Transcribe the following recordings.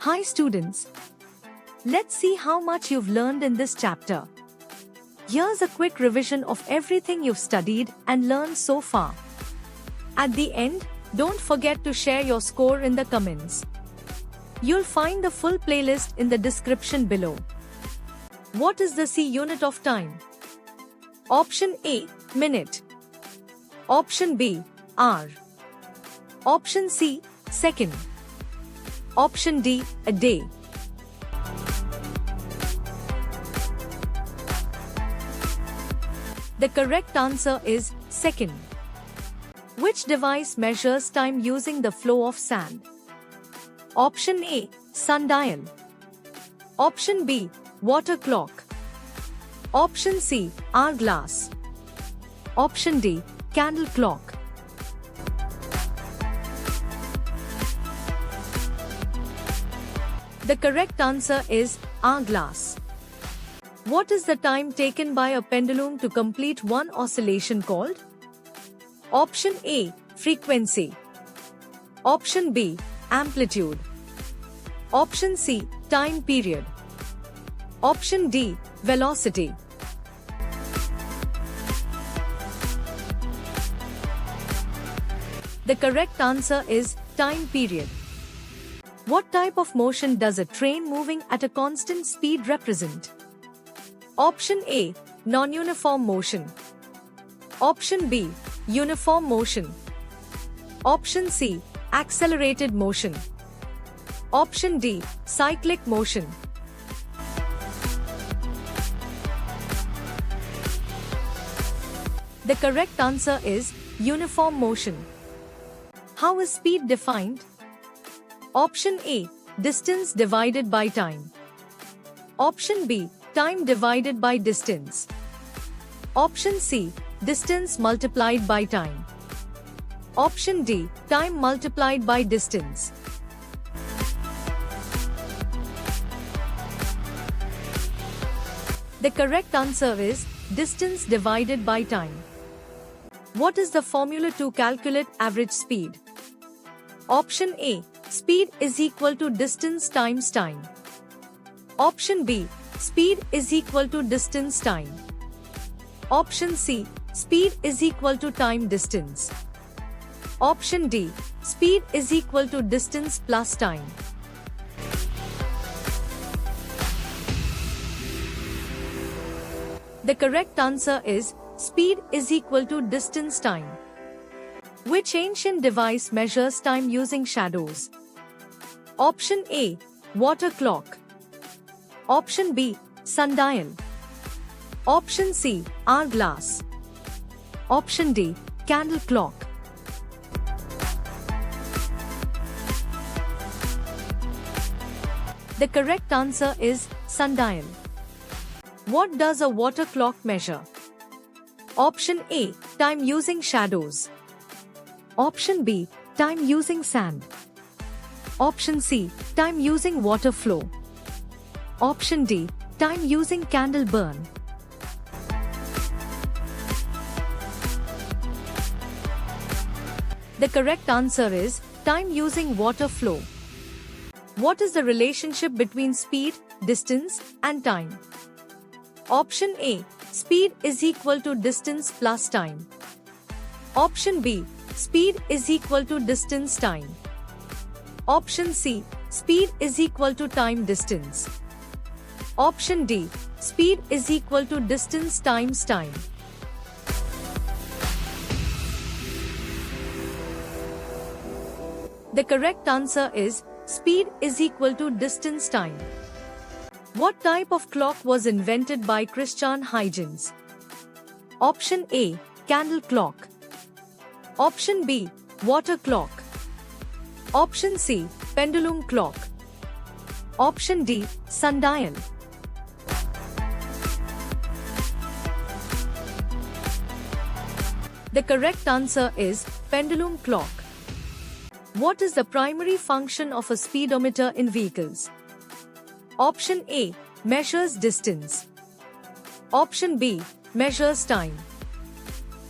Hi students. Let's see how much you've learned in this chapter. Here's a quick revision of everything you've studied and learned so far. At the end, don't forget to share your score in the comments. You'll find the full playlist in the description below. What is the C unit of time? Option A, minute. Option B, hour. Option C, second. Option D, a day. The correct answer is second. Which device measures time using the flow of sand? Option A, sundial. Option B, water clock. Option C, hourglass. Option D, candle clock. The correct answer is hourglass. What is the time taken by a pendulum to complete one oscillation called? Option A, frequency. Option B, amplitude. Option C, time period. Option D, velocity. The correct answer is time period. What type of motion does a train moving at a constant speed represent? Option A, non-uniform motion. Option B, uniform motion. Option C, accelerated motion. Option D, cyclic motion. The correct answer is uniform motion. How is speed defined? Option A, distance divided by time. Option B, time divided by distance. Option C, distance multiplied by time. Option D, time multiplied by distance. The correct answer is distance divided by time. What is the formula to calculate average speed? Option A, speed is equal to distance times time. Option B, speed is equal to distance time. Option C, speed is equal to time distance. Option D, speed is equal to distance plus time. The correct answer is speed is equal to distance time. Which ancient device measures time using shadows? Option A, water clock. Option B, sundial. Option C, hourglass. Option D, candle clock. The correct answer is sundial. What does a water clock measure? Option A, time using shadows. Option B, time using sand. Option C, time using water flow. Option D, time using candle burn. The correct answer is time using water flow. What is the relationship between speed, distance, and time? Option A, speed is equal to distance plus time. Option B, speed is equal to distance time. Option C, speed is equal to time distance. Option D, speed is equal to distance times time. The correct answer is speed is equal to distance time. What type of clock was invented by Christian Huygens? Option A, candle clock. Option B, water clock. Option C, pendulum clock. Option D, sundial. The correct answer is pendulum clock. What is the primary function of a speedometer in vehicles? Option A, measures distance. Option B, measures time.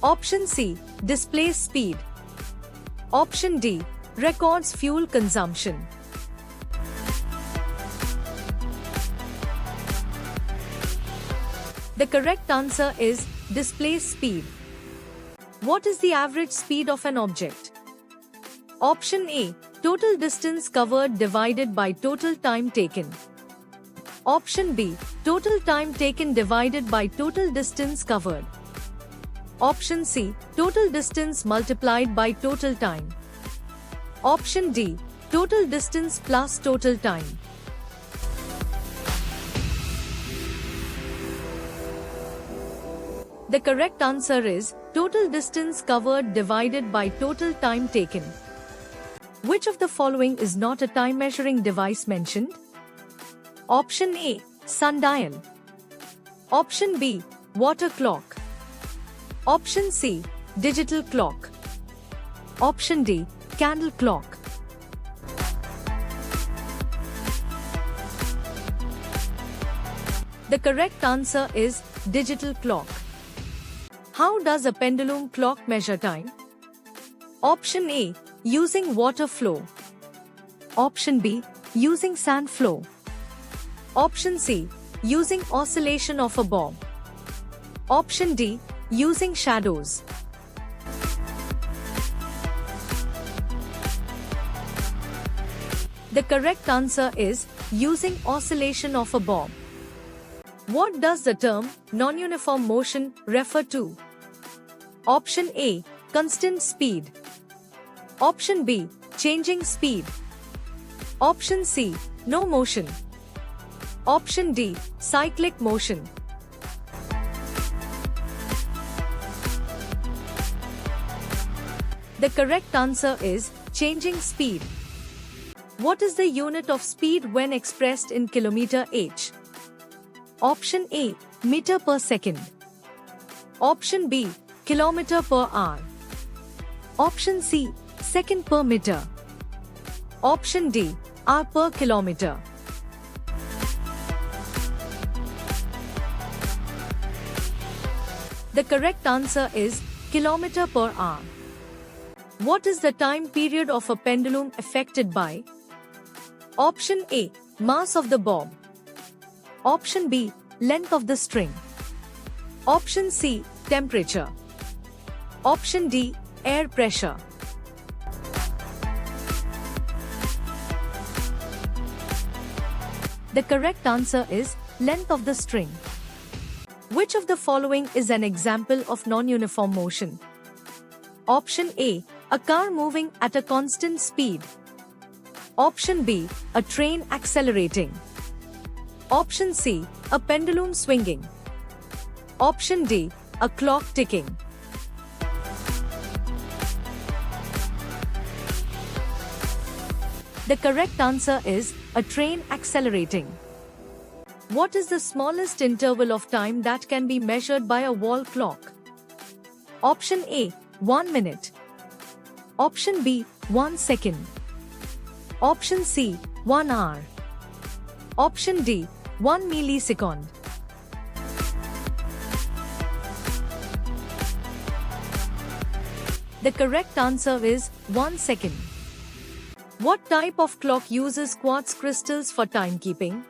Option C, displays speed. Option D, records fuel consumption. The correct answer is displace speed. What is the average speed of an object? Option A, total distance covered divided by total time taken. Option B, total time taken divided by total distance covered. Option C, total distance multiplied by total time. Option D, total distance plus total time. The correct answer is total distance covered divided by total time taken. Which of the following is not a time measuring device mentioned? Option A, sundial. Option B, water clock. Option C, digital clock. Option D, candle clock. The correct answer is digital clock. How does a pendulum clock measure time? Option A, using water flow. Option B, using sand flow. Option C, using oscillation of a bob. Option D, using shadows. The correct answer is using oscillation of a bob. What does the term non-uniform motion refer to? Option A, constant speed. Option B, changing speed. Option C, no motion. Option D, cyclic motion. The correct answer is changing speed. What is the unit of speed when expressed in km/h? Option A, meter per second. Option B, kilometer per hour. Option C, second per meter. Option D, hour per kilometer. The correct answer is kilometer per hour. What is the time period of a pendulum affected by? Option A, mass of the bob. Option B, length of the string. Option C, temperature. Option D, air pressure. The correct answer is length of the string. Which of the following is an example of non-uniform motion? Option A, a car moving at a constant speed. Option B, a train accelerating. Option C, a pendulum swinging. Option D, a clock ticking. The correct answer is a train accelerating. What is the smallest interval of time that can be measured by a wall clock? Option A, 1 minute. Option B, 1 second. Option C, 1 hour. Option D, 1 millisecond. The correct answer is 1 second. What type of clock uses quartz crystals for timekeeping?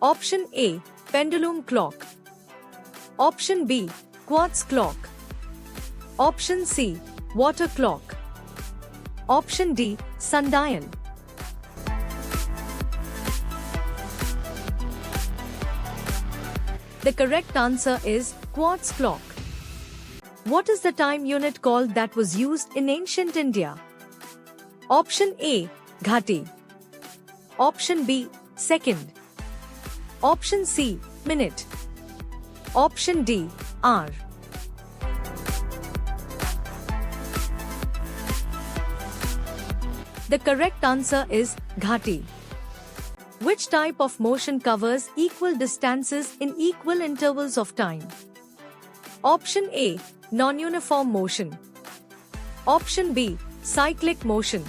Option A, pendulum clock. Option B, quartz clock. Option C, water clock. Option D, sundial. The correct answer is quartz clock. What is the time unit called that was used in ancient India? Option A, ghati. Option B, second. Option C, minute. Option D, hour. The correct answer is ghati. Which type of motion covers equal distances in equal intervals of time? Option A, non-uniform motion. Option B, cyclic motion.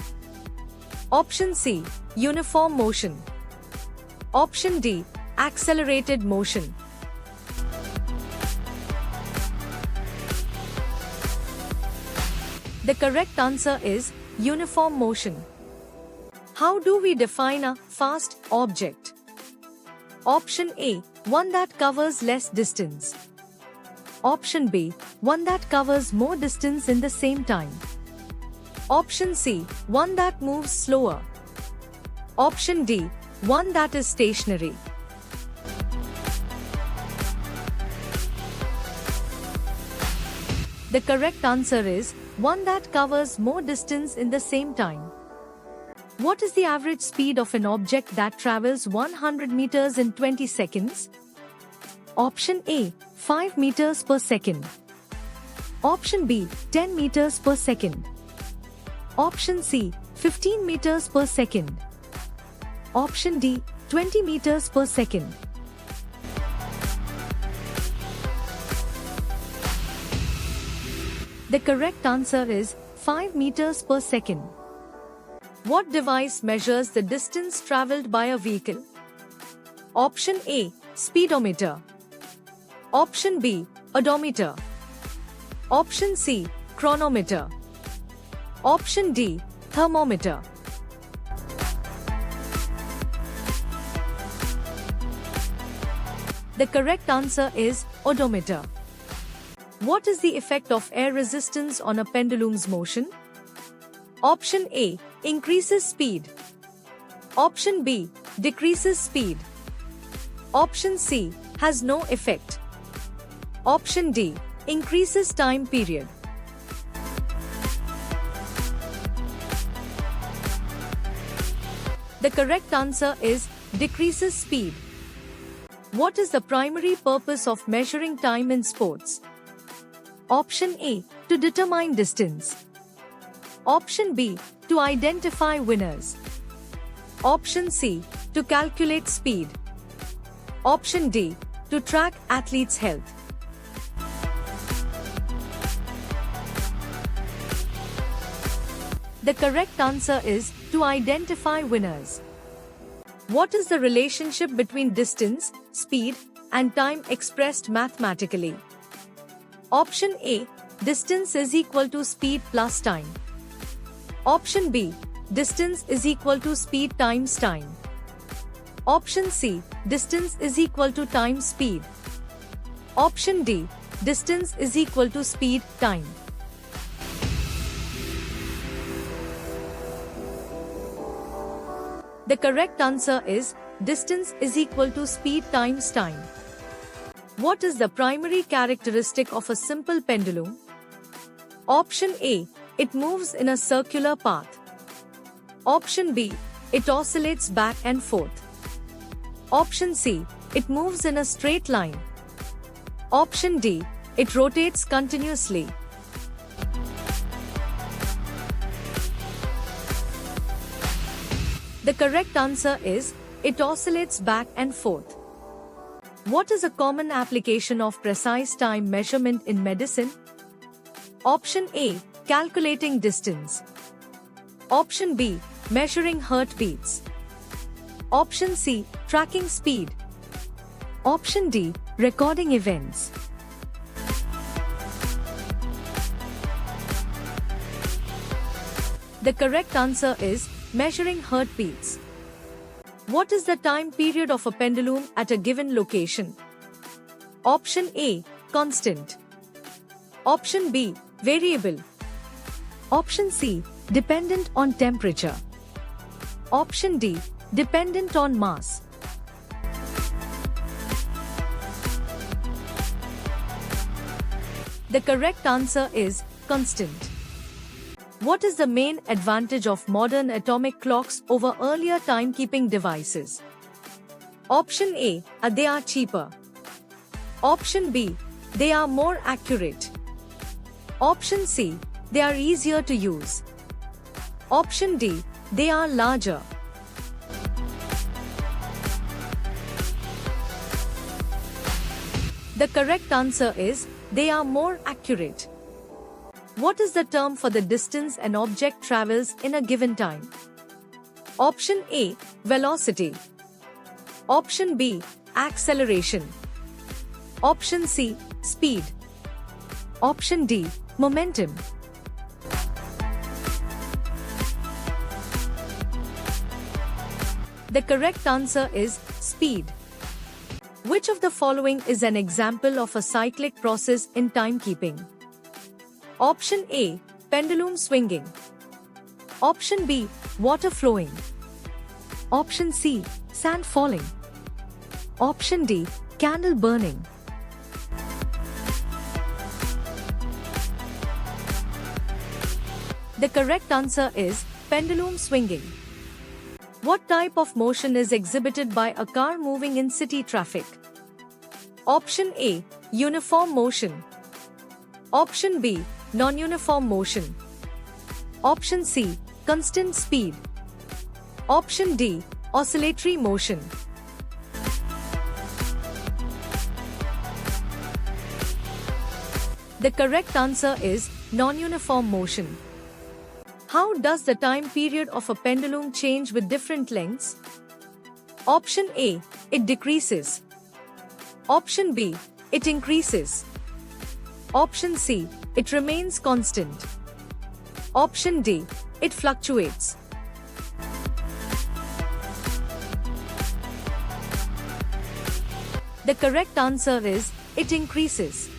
Option C, uniform motion. Option D, accelerated motion. The correct answer is uniform motion. How do we define a fast object? Option A, one that covers less distance. Option B, one that covers more distance in the same time. Option C, one that moves slower. Option D, one that is stationary. The correct answer is one that covers more distance in the same time. What is the average speed of an object that travels 100 meters in 20 seconds? Option A, 5 meters per second. Option B, 10 meters per second. Option C, 15 meters per second. Option D, 20 meters per second. The correct answer is 5 meters per second. What device measures the distance traveled by a vehicle? Option A, speedometer. Option B, odometer. Option C, chronometer. Option D, thermometer. The correct answer is odometer. What is the effect of air resistance on a pendulum's motion? Option A, increases speed. Option B, decreases speed. Option C, has no effect. Option D, increases time period. The correct answer is decreases speed. What is the primary purpose of measuring time in sports? Option A, to determine distance. Option B, to identify winners. Option C, to calculate speed. Option D, to track athletes' health. The correct answer is to identify winners. What is the relationship between distance, speed, and time expressed mathematically? Option A, distance is equal to speed plus time. Option B, distance is equal to speed times time. Option C, distance is equal to time speed. Option D, distance is equal to speed time. The correct answer is distance is equal to speed times time. What is the primary characteristic of a simple pendulum? Option A, it moves in a circular path. Option B, it oscillates back and forth. Option C, it moves in a straight line. Option D, it rotates continuously. The correct answer is, it oscillates back and forth. What is a common application of precise time measurement in medicine? Option A, calculating distance. Option B, measuring heartbeats. Option C, tracking speed. Option D, recording events. The correct answer is measuring heartbeats. What is the time period of a pendulum at a given location? Option A, constant. Option B, variable. Option C, dependent on temperature. Option D, dependent on mass. The correct answer is constant. What is the main advantage of modern atomic clocks over earlier timekeeping devices? Option A, they are cheaper. Option B, they are more accurate. Option C, they are easier to use. Option D, they are larger. The correct answer is, they are more accurate. What is the term for the distance an object travels in a given time? Option A, velocity. Option B, acceleration. Option C, speed. Option D, momentum. The correct answer is speed. Which of the following is an example of a cyclic process in timekeeping? Option A, pendulum swinging. Option B, water flowing. Option C, sand falling. Option D, candle burning. The correct answer is pendulum swinging. What type of motion is exhibited by a car moving in city traffic? Option A, uniform motion. Option B, non-uniform motion. Option C, constant speed. Option D, oscillatory motion. The correct answer is non-uniform motion. How does the time period of a pendulum change with different lengths? Option A, it decreases. Option B, it increases. Option C, it remains constant. Option D, it fluctuates. The correct answer is, it increases.